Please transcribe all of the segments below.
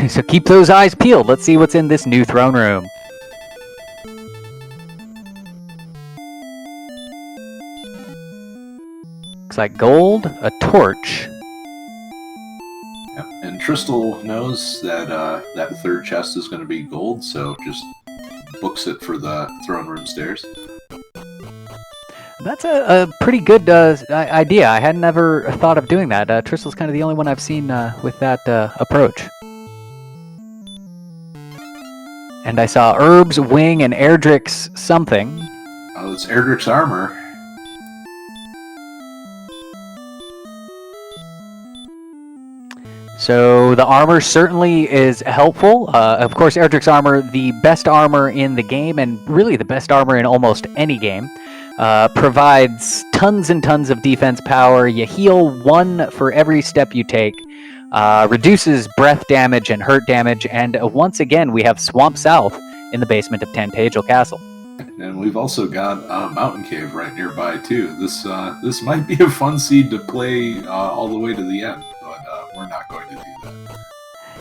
So keep those eyes peeled. Let's see what's in this new throne room. Looks like gold, a torch. Yep. And Tristol knows that that third chest is going to be gold, so just books it for the throne room stairs. That's a pretty good idea. I had never thought of doing that. Tristle's kind of the only one I've seen with that approach. And I saw Herb's Wing and Erdrick's something. Oh, it's Erdrick's armor. So the armor certainly is helpful. Of course, Erdrick's armor, the best armor in the game, and really the best armor in almost any game. Provides tons and tons of defense power. You heal 1 for every step you take. Reduces breath damage and hurt damage. And once again, we have Swamp South in the basement of Tantagel Castle. And we've also got a mountain cave right nearby too. This might be a fun seed to play all the way to the end, but we're not going to do that.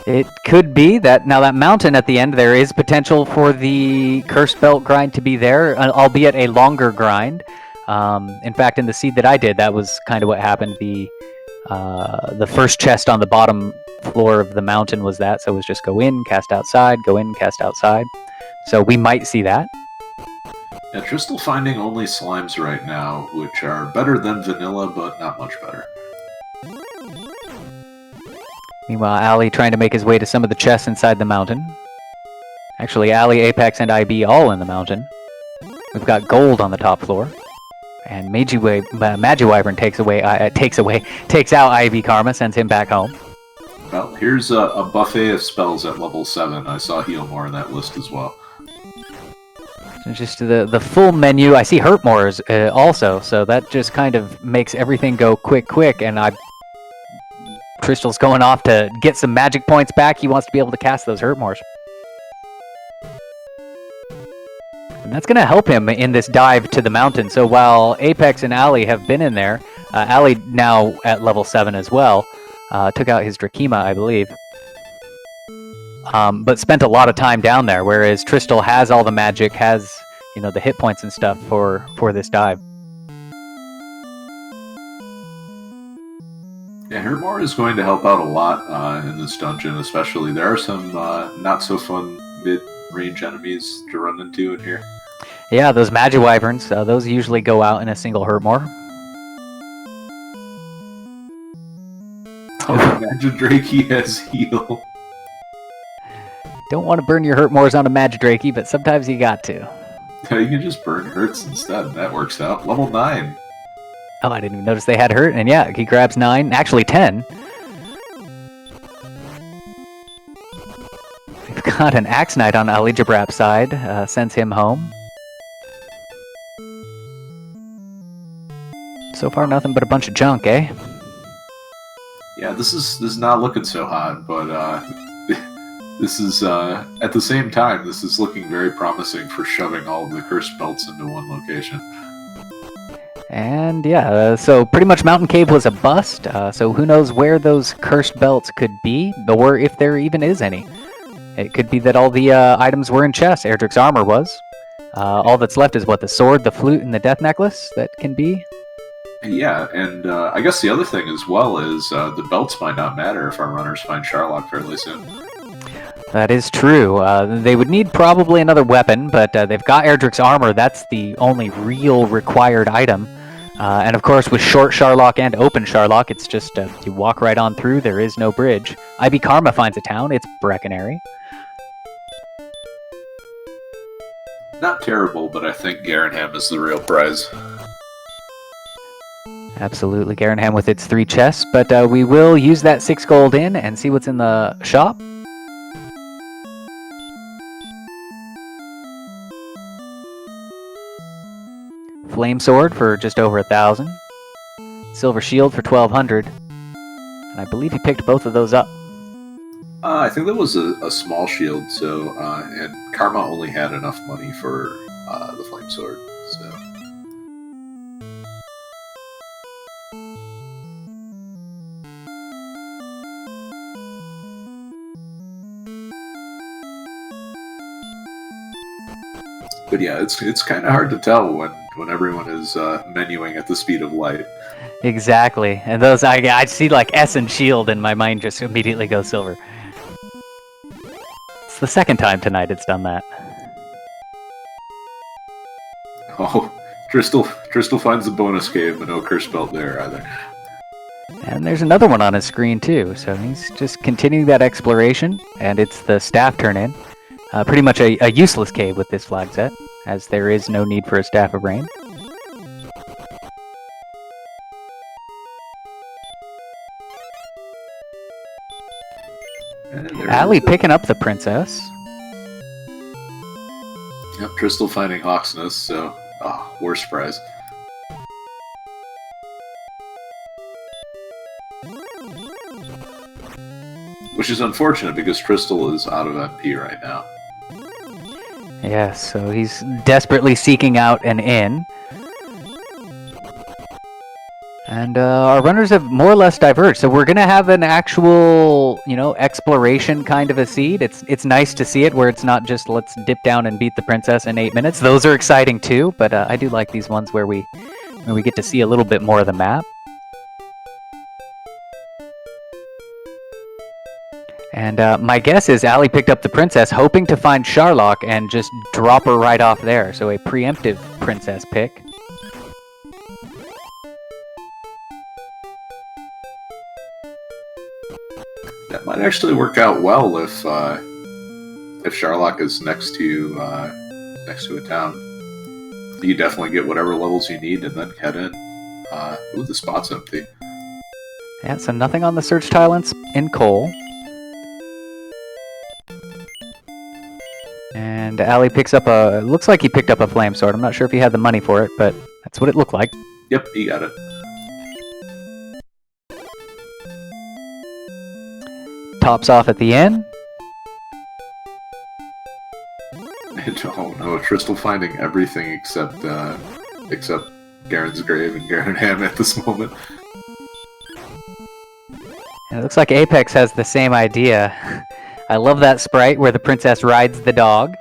It could be that now that mountain at the end, there is potential for the Cursed Belt grind to be there, albeit a longer grind. In fact, in the seed that I did, that was kind of what happened. The first chest on the bottom floor of the mountain was that, so it was just go in, cast outside, go in, cast outside. So we might see that. Yeah, Tristol finding only slimes right now, which are better than vanilla, but not much better. Meanwhile, Ali trying to make his way to some of the chests inside the mountain. Actually, Ali, Apex, and IB all in the mountain. We've got gold on the top floor. And Magiwyvern takes out Ivy Karma, sends him back home. Well, here's a buffet of spells at level 7. I saw Healmore in that list as well. So just the full menu. I see Hurtmore's also, so that just kind of makes everything go quick, and Crystal's going off to get some magic points back. He wants to be able to cast those Hurtmores. And that's going to help him in this dive to the mountain. So while Apex and Ali have been in there, Ali now at level 7 as well, took out his Drakima, I believe, but spent a lot of time down there, whereas Tristal has all the magic, has the hit points and stuff for this dive. Yeah, Hurtmore is going to help out a lot in this dungeon, especially. There are some not-so-fun mid-range enemies to run into in here. Yeah, those Magiwyverns, those usually go out in a single Hurtmore. Oh, Magidrake has heal. Don't want to burn your Hurtmores on a Magidrake, but sometimes you got to. You can just burn Hurts instead. That works out. Level 9. Oh, I didn't even notice they had Hurt, and yeah, he grabs 9, actually 10. We've got an Axe Knight on Alijabrap's side, sends him home. So far, nothing but a bunch of junk, eh? Yeah, this is not looking so hot, but this is at the same time, this is looking very promising for shoving all of the cursed belts into one location. And yeah, so pretty much Mountain Cave was a bust, so who knows where those cursed belts could be, or if there even is any. It could be that all the items were in chests. Erdrick's armor was. All that's left is what, the sword, the flute, and the death necklace that can be? Yeah, and I guess the other thing as well is the belts might not matter if our runners find Charlock fairly soon. That is true. They would need probably another weapon, but they've got Erdrick's armor. That's the only real required item. And of course, with short Charlock and open Charlock, it's just you walk right on through. There is no bridge. IB Karma finds a town. It's Breckenary. Not terrible, but I think Garenham is the real prize. Absolutely, Garenham with its 3 chests, but we will use that 6 gold in and see what's in the shop. Flame Sword for just over 1,000. Silver Shield for 1,200. And I believe he picked both of those up. I think that was a small shield, so and Karma only had enough money for the Flame Sword, so... But yeah, it's kind of hard to tell when everyone is menuing at the speed of light. Exactly. And those, I see like S and shield, and my mind just immediately goes silver. It's the second time tonight it's done that. Oh, Crystal finds the bonus cave, but no curse belt there either. And there's another one on his screen too, so he's just continuing that exploration, and it's the staff turn in. Pretty much a useless cave with this flag set, as there is no need for a Staff of Rain. Allie picking up the princess. Yep, Crystal finding Hawksness, so worst prize. Which is unfortunate because Crystal is out of MP right now. Yeah, so he's desperately seeking out an inn. And our runners have more or less diverged. So we're going to have an actual, exploration kind of a seed. It's nice to see it where it's not just let's dip down and beat the princess in 8 minutes. Those are exciting too, but I do like these ones where we get to see a little bit more of the map. And my guess is Allie picked up the princess hoping to find Sharlock and just drop her right off there. So a preemptive princess pick. That might actually work out well if Sharlock is next to a town. You definitely get whatever levels you need and then head in. Ooh, the spot's empty. Yeah, so nothing on the search tile in coal. And Allie picks up looks like he picked up a flame sword. I'm not sure if he had the money for it, but that's what it looked like. Yep, he got it. Tops off at the inn. Oh no, Crystal finding everything except Garen's grave and Garen Ham at this moment. And it looks like Apex has the same idea. I love that sprite where the princess rides the dog.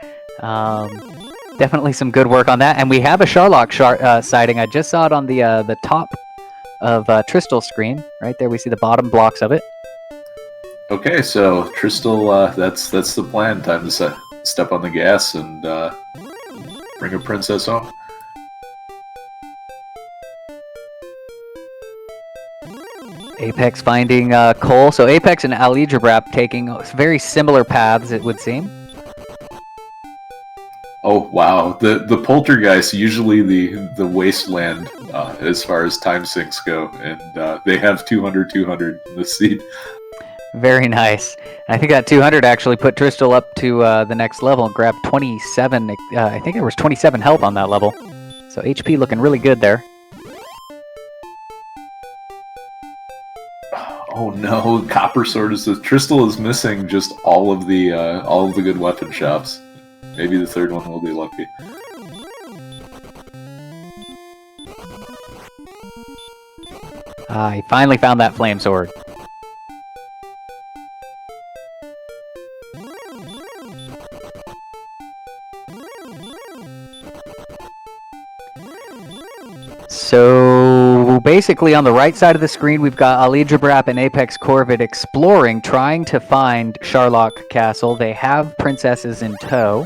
Definitely some good work on that. And we have a Sharlock sighting. I just saw it on the top of Tristal's screen. Right there we see the bottom blocks of it. Okay, so Tristal, that's the plan. Time to step on the gas and bring a princess home. Apex finding coal. So Apex and Alijabrap taking very similar paths, it would seem. Oh wow, the poltergeist, usually the wasteland as far as time sinks go, and they have 200 in the seed. Very nice. I think that 200 actually put Tristal up to the next level and grabbed 27. I think there was 27 health on that level. So HP looking really good there. Oh no, Copper Sword is Tristal is missing just all of the good weapon shops. Maybe the third one will be lucky. He finally found that flame sword. So basically on the right side of the screen we've got Alijabrap and Apex Corvid exploring, trying to find Sharlock Castle. They have princesses in tow.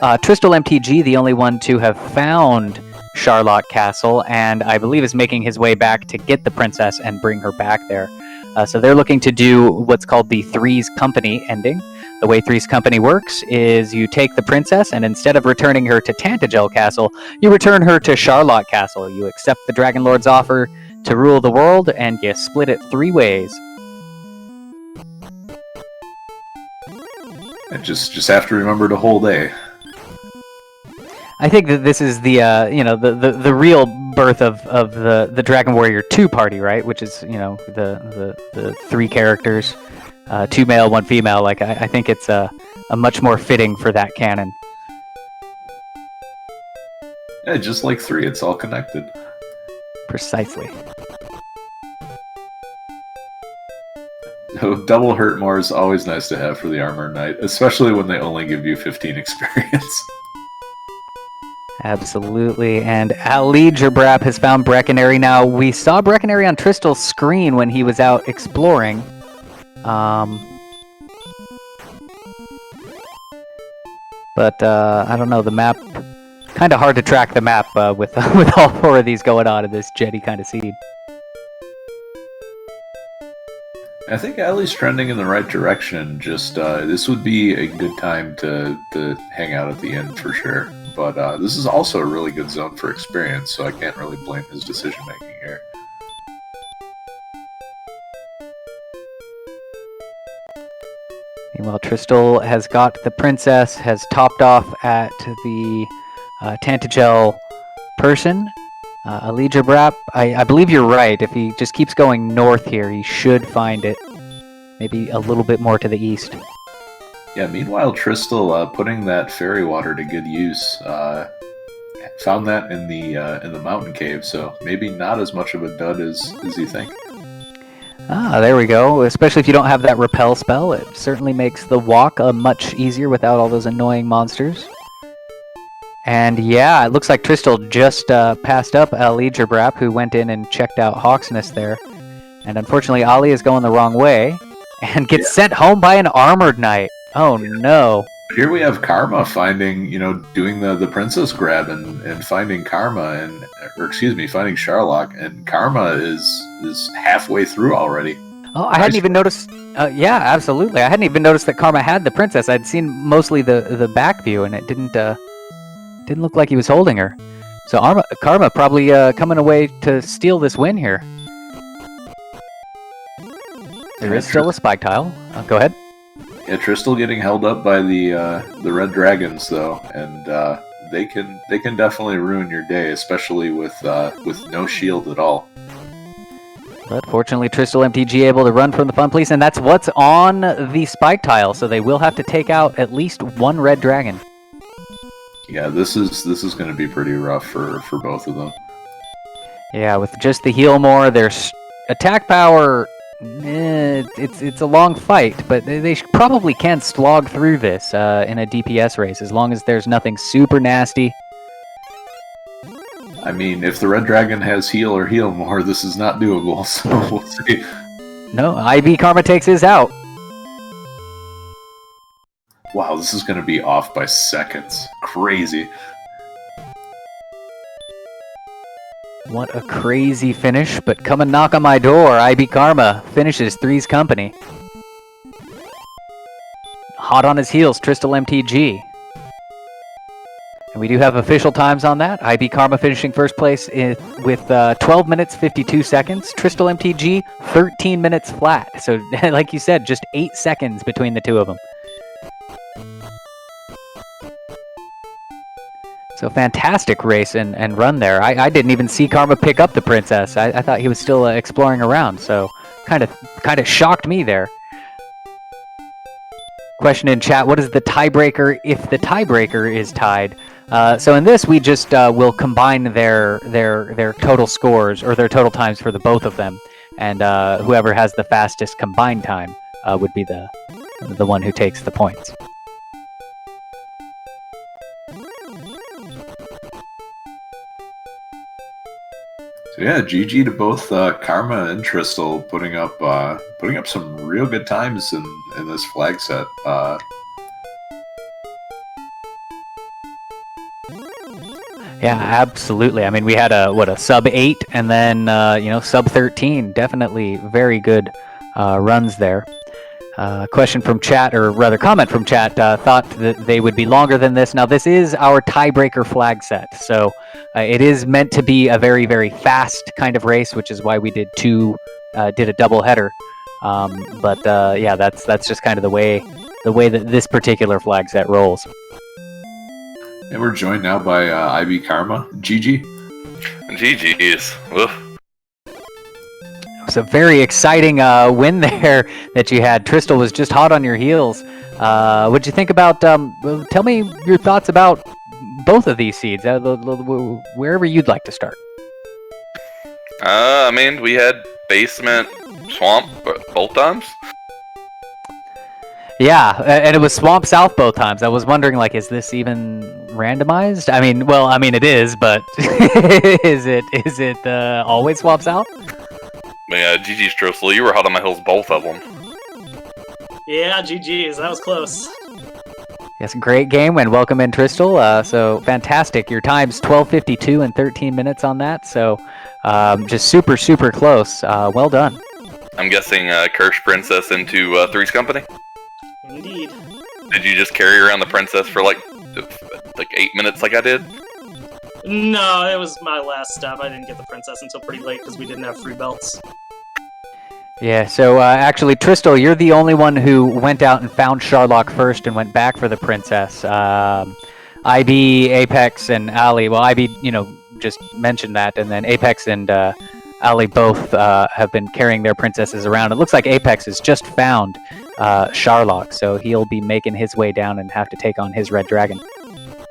Tristal MTG, the only one to have found Sharlock Castle, and I believe is making his way back to get the princess and bring her back there. So they're looking to do what's called the Three's Company ending. The way Three's Company works is you take the princess, and instead of returning her to Tantagel Castle, you return her to Sharlock Castle. You accept the Dragon Lord's offer to rule the world, and you split it 3 ways. And just have to remember to hold A. I think that this is the the real birth of the Dragon Warrior 2 party, right? Which is the 3 characters, 2 male, 1 female. Like I think it's a much more fitting for that canon. Yeah, just like 3, it's all connected. Precisely. Double hurt more is always nice to have for the Armored Knight, especially when they only give you 15 experience. Absolutely. And Ali Jabrap has found Brecconary. Now, we saw Brecconary on Tristal's screen when he was out exploring. But I don't know, the map... Kind of hard to track the map with with all 4 of these going on in this jetty kind of seed. I think Allie's trending in the right direction. Just this would be a good time to hang out at the end for sure. But this is also a really good zone for experience, so I can't really blame his decision making here. Meanwhile, Tristal has got the princess, has topped off at the Tantagel person. Ali Jabrap, I believe you're right. If he just keeps going north here, he should find it. Maybe a little bit more to the east. Yeah, meanwhile, Tristal putting that fairy water to good use. Found that in the mountain cave, so maybe not as much of a dud as you think. Ah, there we go. Especially if you don't have that repel spell, it certainly makes the walk much easier without all those annoying monsters. And yeah, it looks like Tristal just passed up Ali Jabrap, who went in and checked out Hawksnest there. And unfortunately, Ali is going the wrong way and gets sent home by an armored knight. Oh no. Here we have Karma finding, doing the princess grab and finding Karma finding Sharlock, and Karma is halfway through already. Oh, I hadn't even noticed. Yeah, absolutely. I hadn't even noticed that Karma had the princess. I'd seen mostly the back view, and it didn't look like he was holding her. So Karma probably coming away to steal this win here. There is still a spike tile. Go ahead. Yeah, Tristal getting held up by the red dragons though, and they can definitely ruin your day, especially with no shield at all. But fortunately, Tristal MTG able to run from the fun police, and that's what's on the spike tile. So they will have to take out at least 1 red dragon. Yeah, this is going to be pretty rough for both of them. Yeah, with just the heal more, their attack power. It's a long fight, but they probably can slog through this in a DPS race as long as there's nothing super nasty. I mean, if the red dragon has heal or heal more, this is not doable, so we'll see. No, IB Karma takes his out. Wow, this is going to be off by seconds. Crazy. What a crazy finish, but come and knock on my door. IB Karma finishes Three's company. Hot on his heels, Tristal MTG. And we do have official times on that. IB Karma finishing first place with 12 minutes, 52 seconds. Tristal MTG, 13 minutes flat. So, like you said, just 8 seconds between the two of them. So fantastic race and run there. I didn't even see Karma pick up the princess. I thought he was still exploring around, so kind of shocked me there. Question in chat: what is the tiebreaker if the tiebreaker is tied? So in this, we just will combine their total scores or their total times for the both of them, and whoever has the fastest combined time would be the one who takes the points. So yeah, GG to both Karma and Tristal, putting up some real good times in this flag set. Yeah, absolutely. I mean, we had a sub 8 and then sub 13. Definitely very good runs there. Question from chat, or rather comment from chat, thought that they would be longer than this. Now, this is our tiebreaker flag set, so it is meant to be a very, very fast kind of race, which is why we did a double header. Yeah, that's just kind of the way that this particular flag set rolls. And we're joined now by IB Karma. GG. GG's. Woof. It was a very exciting win there that you had. Tristal was just hot on your heels. What'd you think about? Tell me your thoughts about both of these seeds. Wherever you'd like to start. I mean, we had basement, swamp both times. Yeah, and it was Swamp South both times. I was wondering, like, is this even randomized? I mean, well, it is, but is it always swaps out? But yeah, GG's Tristol. You were hot on my heels, both of them. Yeah, GG's. That was close. Yes, great game, and welcome in, Tristal. So fantastic. Your time's 12:52 and 13 minutes on that. So just super, super close. Well done. I'm guessing Cursed Princess into Three's Company? Indeed. Did you just carry around the princess for like 8 minutes like I did? No, it was my last step. I didn't get the princess until pretty late because we didn't have free belts. Yeah, so actually, Tristal, you're the only one who went out and found Sharlock first and went back for the princess. IB, Apex, and Ali, well, IB, just mentioned that, and then Apex and Ali both have been carrying their princesses around. It looks like Apex has just found Sharlock, so he'll be making his way down and have to take on his red dragon.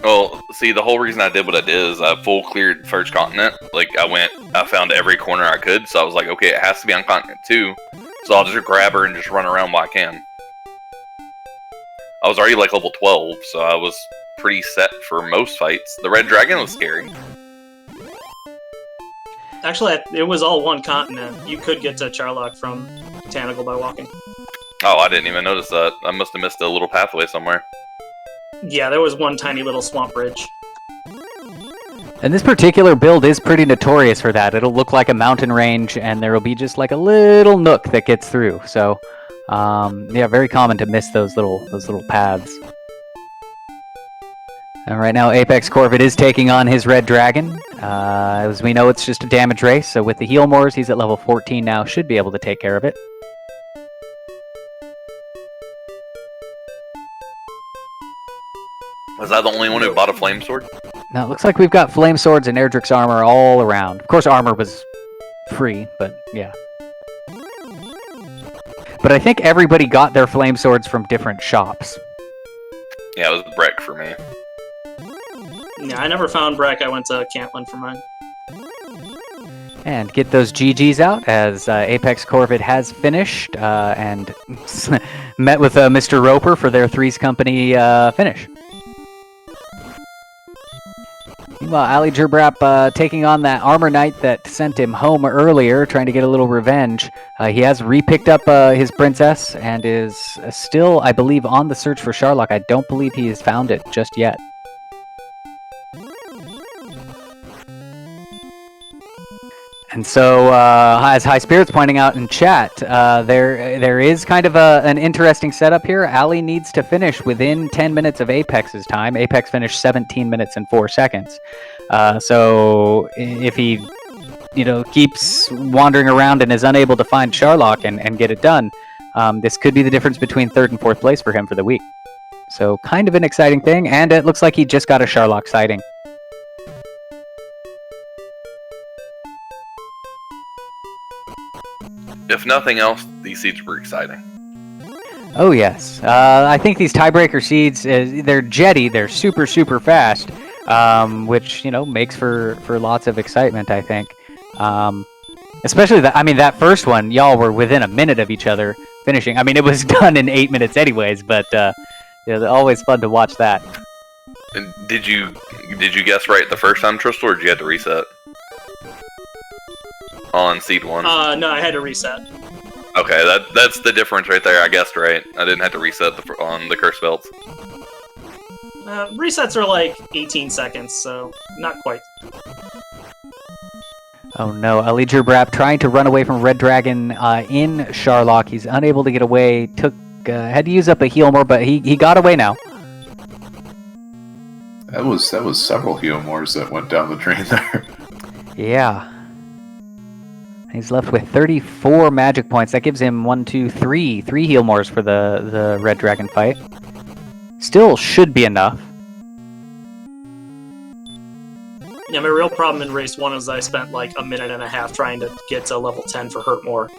Well, see, the whole reason I did what I did is I full cleared first continent. Like, I found every corner I could, so I was like, okay, it has to be on continent 2, so I'll just grab her and just run around while I can. I was already like level 12, so I was pretty set for most fights. The red dragon was scary. Actually, it was all one continent. You could get to Charlock from Tanagle by walking. Oh, I didn't even notice that. I must have missed a little pathway somewhere. Yeah, there was one tiny little swamp bridge. And this particular build is pretty notorious for that. It'll look like a mountain range, and there will be just like a little nook that gets through. So, yeah, very common to miss those little paths. And right now, Apex Corvid is taking on his red dragon. As we know, it's just a damage race. So with the heal mores, he's at level 14 now. Should be able to take care of it. Was I the only one who bought a flame sword? Now, it looks like we've got flame swords and Erdrick's armor all around. Of course, armor was free, but yeah. But I think everybody got their flame swords from different shops. Yeah, it was Breck for me. Yeah, I never found Breck. I went to Cantlin for mine. And get those GGs out, as Apex Corvid has finished and met with Mr. Roper for their Three's Company finish. Meanwhile, Ali Jerbrap taking on that Armor Knight that sent him home earlier, trying to get a little revenge. He has re-picked up his princess and is still, I believe, on the search for Sharlock. I don't believe he has found it just yet. And so, as High Spirit's pointing out in chat, there is kind of an interesting setup here. Ali needs to finish within 10 minutes of Apex's time. Apex finished 17 minutes and 4 seconds. So if he, keeps wandering around and is unable to find Sharlock and get it done, this could be the difference between 3rd and 4th place for him for the week. So kind of an exciting thing, and it looks like he just got a Sharlock sighting. If nothing else, these seeds were exciting. Oh yes, I think these tiebreaker seeds, they're jetty, they're super, super fast, which, makes for lots of excitement, I think. Especially, that first one, y'all were within a minute of each other finishing. It was done in 8 minutes anyways, but always fun to watch that. And did you guess right the first time, Tristal, or did you have to reset? On seed 1? No, I had to reset. Okay, that's the difference right there. I guessed right. I didn't have to reset on the curse belts. Resets are like 18 seconds, so not quite. Oh no, Ali Jerbrap trying to run away from Red Dragon in Sharlock. He's unable to get away. Had to use up a heal more, but he got away now. That was several heal mores that went down the drain there. Yeah. He's left with 34 magic points. That gives him 3 heal mores for the Red Dragon fight. Still should be enough. Yeah, my real problem in race 1 is I spent like a minute and a half trying to get to level 10 for Hurt More.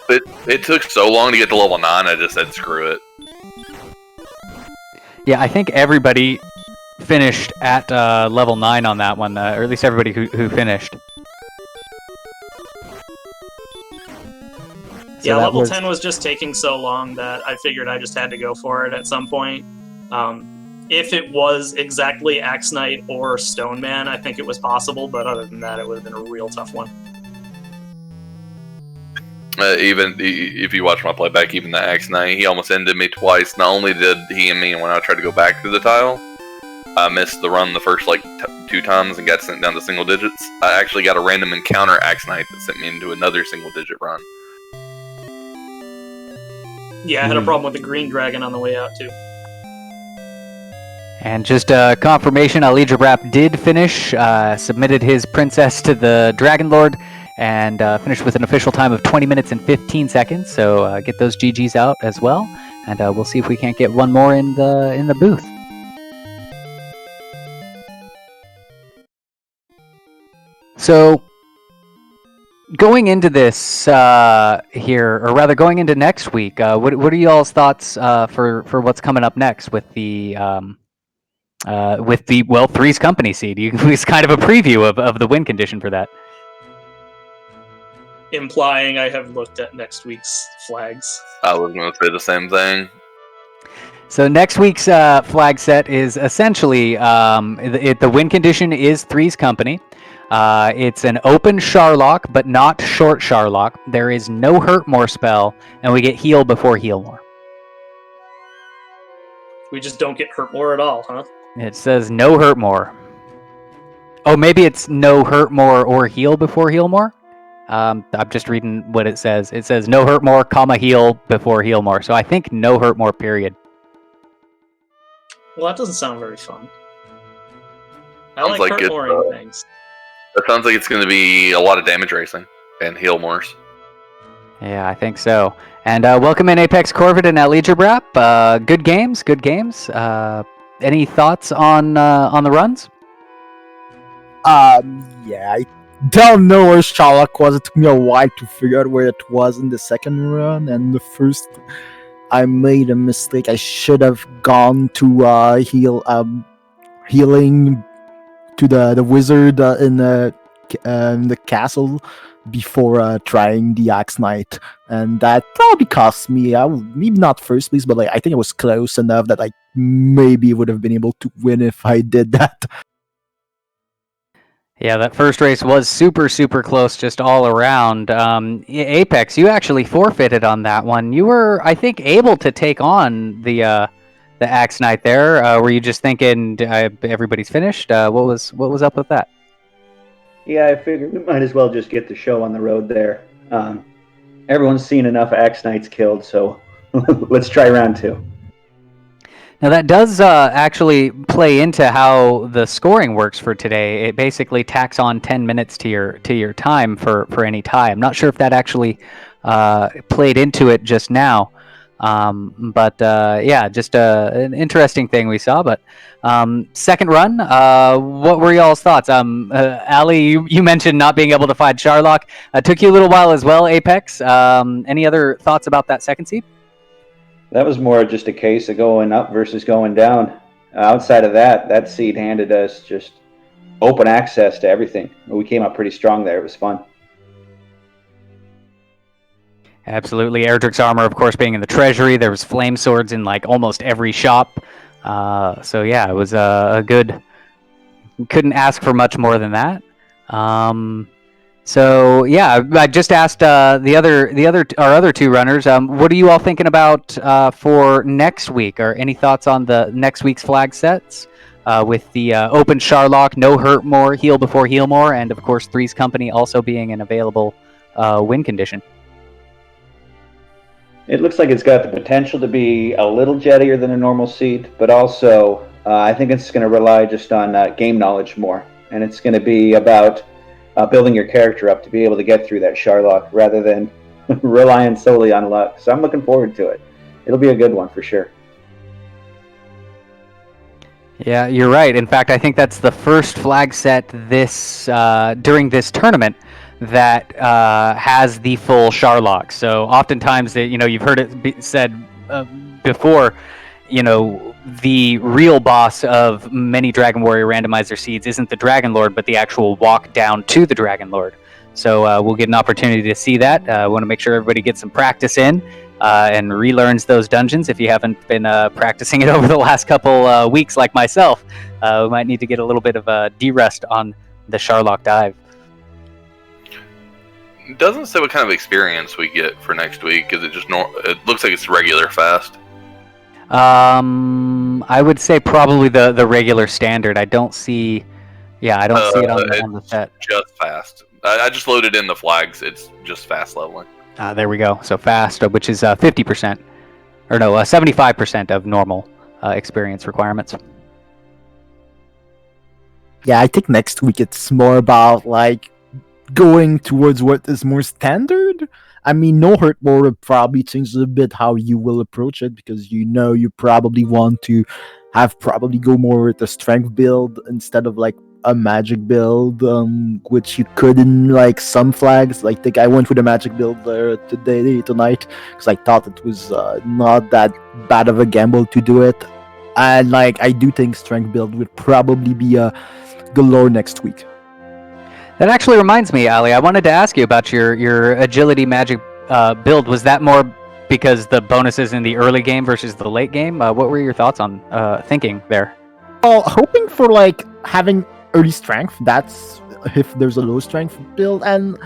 It took so long to get to level 9, I just said screw it. Yeah, I think everybody finished at level 9 on that one, or at least everybody who finished. So yeah, level 10 was just taking so long that I figured I just had to go for it at some point. If it was exactly Axe Knight or Stone Man, I think it was possible, but other than that, it would have been a real tough one. Even if you watch my playback, even the Axe Knight, he almost ended me twice. Not only did he end me when I tried to go back through the tile, I missed the run the first 2 times and got sent down to single digits. I actually got a random encounter Axe Knight that sent me into another single digit run. Yeah, I had a problem with the green dragon on the way out too. And just confirmation, Ali Jabrap did finish, submitted his princess to the Dragon Lord, and finished with an official time of 20 minutes and 15 seconds. So get those GGs out as well, and we'll see if we can't get one more in the booth. So going into this here, or rather going into next week, what are y'all's thoughts for what's coming up next with the Three's Company seed? It's kind of a preview of the win condition for that. Implying I have looked at next week's flags. I was going to say the same thing. So next week's flag set is essentially the win condition is Three's Company. It's an open Charlock, but not short Charlock. There is no Hurt More spell, and we get Heal before Heal More. We just don't get Hurt More at all, huh? It says no Hurt More. Oh, maybe it's no Hurt More or Heal before Heal More? I'm just reading what it says. It says no Hurt More, comma, Heal before Heal More. So I think no Hurt More, period. Well, that doesn't sound very fun. I Sounds like like Hurt More things. That sounds like it's going to be a lot of damage racing and heal mores. Yeah, I think so. And welcome in Apex Corvid and Ali Jabrap. Good games, good games. Any thoughts on the runs? Yeah, I don't know where Sherlock was. It took me a while to figure out where it was in the second run, and the first I made a mistake. I should have gone to healing to the wizard in the castle before trying the Axe Knight, and that probably cost me maybe not first place, but I think it was close enough that I maybe would have been able to win if I did that. Yeah, that first race was super, super close just all around. Apex, you actually forfeited on that one. You were, I think, able to take on the Axe Knight there. Were you just thinking everybody's finished? What was up with that? Yeah, I figured we might as well just get the show on the road there. Everyone's seen enough Axe Knights killed, so let's try round 2. Now that does actually play into how the scoring works for today. It basically tacks on 10 minutes to your time for any tie. I'm not sure if that actually played into it just now, but yeah, just an interesting thing we saw. But second run, what were y'all's thoughts? Ali, you mentioned not being able to find Charlock. Took you a little while as well, Apex. Any other thoughts about that second seed? That was more just a case of going up versus going down. Outside of that seed handed us just open access to everything. We came up pretty strong there. It was fun. Absolutely. Erdrick's armor, of course, being in the treasury. There was flame swords in almost every shop. So yeah, it was a good. Couldn't ask for much more than that. So yeah, I just asked our other two runners. What are you all thinking about for next week? Or any thoughts on the next week's flag sets with the open Charlock, no Hurt More, Heal before Heal More, and of course Three's Company also being an available win condition. It looks like it's got the potential to be a little jettier than a normal seed, but also I think it's going to rely just on game knowledge more, and it's going to be about building your character up to be able to get through that Charlock rather than relying solely on luck. So I'm looking forward to it. It'll be a good one for sure. Yeah, you're right. In fact, I think that's the first flag set during this tournament that has the full Charlock. So oftentimes, you've heard it said before, the real boss of many Dragon Warrior randomizer seeds isn't the Dragon Lord, but the actual walk down to the Dragon Lord. So we'll get an opportunity to see that. I want to make sure everybody gets some practice in and relearns those dungeons. If you haven't been practicing it over the last couple weeks like myself, we might need to get a little bit of a de-rest on the Sharlock dive. It doesn't say what kind of experience we get for next week. Is it just it looks like it's regular fast. I would say probably the regular standard. I don't see. Yeah, I don't see it on the set. Just fast. I just loaded in the flags. It's just fast leveling. There we go. So fast, which is 50%, or no, 75% of normal experience requirements. Yeah, I think next week it's more about like going towards what is more standard. I mean, No Hurt More probably changes a bit how you will approach it, because you probably want to probably go more with a strength build instead of like a magic build, which you could in like some flags. Like, I think I went with a magic build tonight because I thought it was not that bad of a gamble to do it, and like I do think strength build would probably be galore next week. That actually reminds me, Ali, I wanted to ask you about your agility magic build. Was that more because the bonuses in the early game versus the late game? What were your thoughts on thinking there? Well, hoping for like having early strength, that's if there's a low strength build, and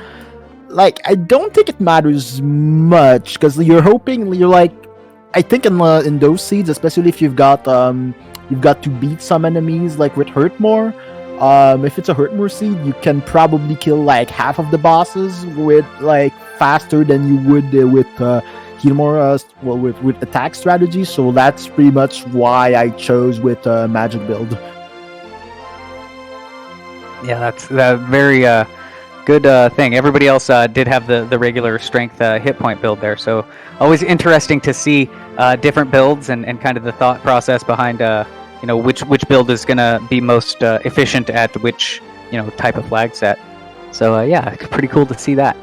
like I don't think it matters much because you're like, I think in those seeds, especially if you've got to beat some enemies like with Hurt More. If it's a Hurt More seed, you can probably kill like half of the bosses with like faster than you would with Heal More, with attack strategy. So that's pretty much why I chose with magic build. Yeah, that's a very good thing. Everybody else did have the regular strength hit point build there, so always interesting to see different builds and kind of the thought process behind which build is going to be most efficient at which type of flag set. So yeah, pretty cool to see that.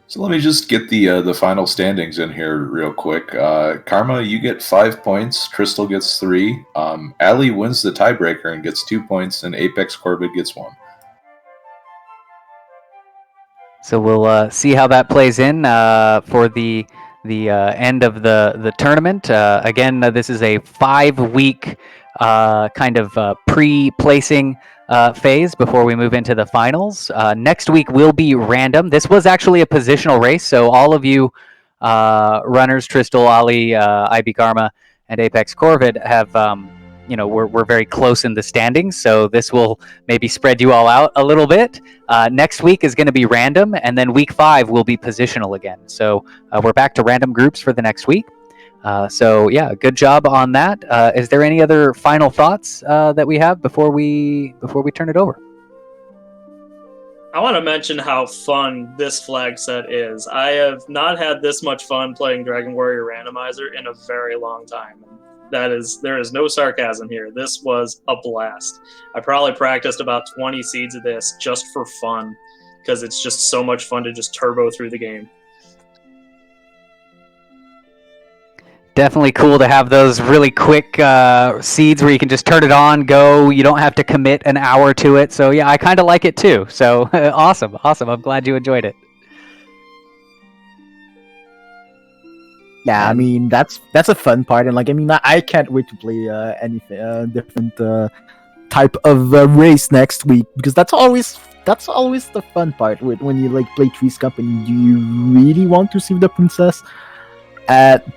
So let me just get the final standings in here real quick. Karma, you get 5 points. Crystal gets 3. Ali wins the tiebreaker and gets 2 points, and Apex Corbett gets 1. So we'll see how that plays in for the end of the tournament. Again, this is a 5-week kind of pre-placing phase before we move into the finals. Next week will be random. This was actually a positional race, so all of you runners, Tristal, Ali, IB Karma, and Apex Corvid have we're very close in the standings, so this will maybe spread you all out a little bit. Next week is going to be random, and then week 5 will be positional again. So we're back to random groups for the next week. So yeah, good job on that. Is there any other final thoughts that we have before we turn it over? I want to mention how fun this flag set is. I have not had this much fun playing Dragon Warrior Randomizer in a very long time. There is no sarcasm here. This was a blast. I probably practiced about 20 seeds of this just for fun, because it's just so much fun to just turbo through the game. Definitely cool to have those really quick seeds where you can just turn it on, go. You don't have to commit an hour to it. So yeah, I kind of like it too. So awesome. I'm glad you enjoyed it. Yeah, I mean that's a fun part, and like I can't wait to play anything different type of race next week, because that's always the fun part when you like play Three's Company. Do you really want to save the princess?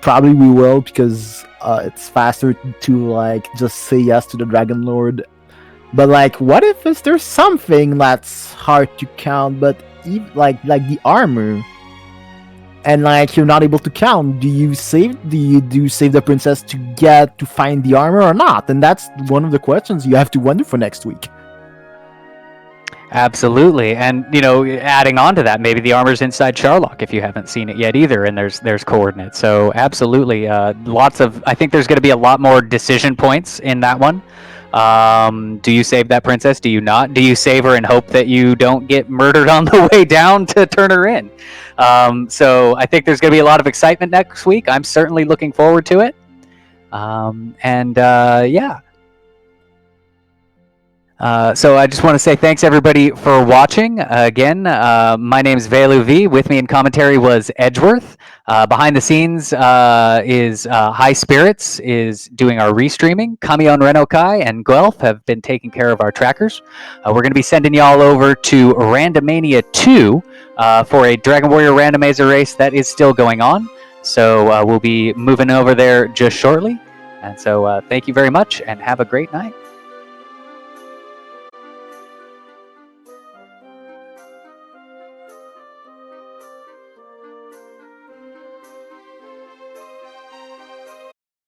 Probably we will, because it's faster to like just say yes to the Dragon Lord. But like, what if there's something that's hard to count, but like the armor? And like you're not able to count. Do you save the princess to find the armor or not? And that's one of the questions you have to wonder for next week. Absolutely, and adding on to that, maybe the armor's inside Sharlock if you haven't seen it yet either, and there's coordinates. So absolutely, I think there's going to be a lot more decision points in that one. Do you save that princess? Do you not? Do you save her and hope that you don't get murdered on the way down to turn her in? So I think there's going to be a lot of excitement next week. I'm certainly looking forward to it. Yeah. So I just want to say thanks everybody for watching. Again, my name is Velu V. With me in commentary was Edgeworth. Behind the scenes is High Spirits is doing our restreaming. Kamion Renokai and Guelph have been taking care of our trackers. We're going to be sending y'all over to Randomania 2 for a Dragon Warrior Randomizer race that is still going on. So we'll be moving over there just shortly. And so thank you very much and have a great night.